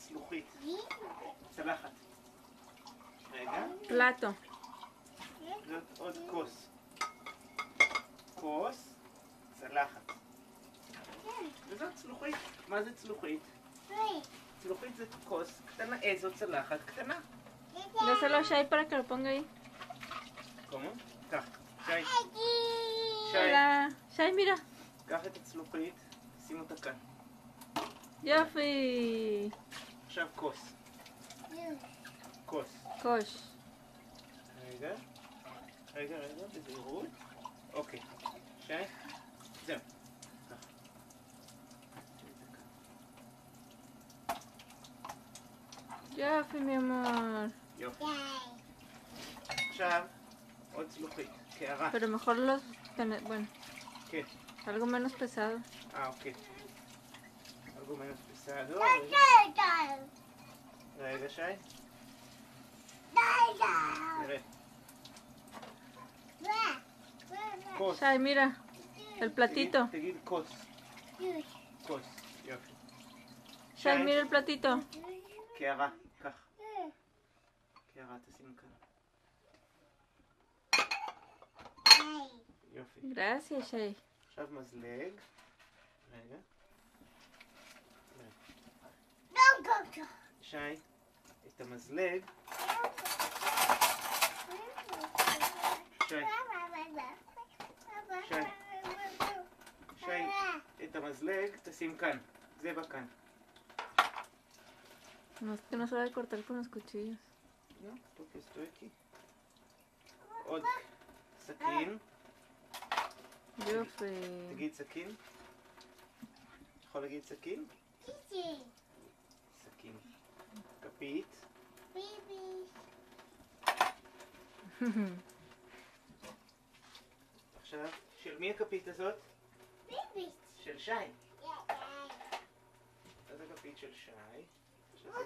צלוחית. צלחת. רגע. פלטו. זאת עוד כוס. כוס, צלחת. וזאת צלוחית. מה זה צלוחית? צלוחית זה כוס קטנה. איזו צלחת קטנה. Dáselo a Shai para que lo ponga ahí. ¿Cómo? קח. שי. שי. Hola. Shai, mira. קח את הצלוחית, שים אותה כאן. יופי. עכשיו כוס. כוס. קוש. רגע. רגע, בזהירות. אוקיי. שי. זהו. ככה. יופי, mi amor. יופי. עכשיו, עוד צלוחית. קערה. Pero mejor los tener, bueno, כן. algo menos pesado. אוקיי. algo menos pesado. רגע, שי. נראה. כוס. Shai, mira. El platito. תגיד כוס. כוס. יופי. Shai, mira el platito. קערה. קח. קערה, תשים כאן. יופי. Gracias, Shai. עכשיו מזלג. רגע. שי, את המזלג. שי. שי. שי, את המזלג תשים כאן. זה בכאן. No, es que no se va a cortar con los cuchillos. לא, porque estoy aquí. עוד סכין. Yofre. תגיד סכין. יכול להגיד סכין? סכין. כפית. עכשיו, של מי הכפית הזאת? של שי. אז הכפית של שי. עכשיו זה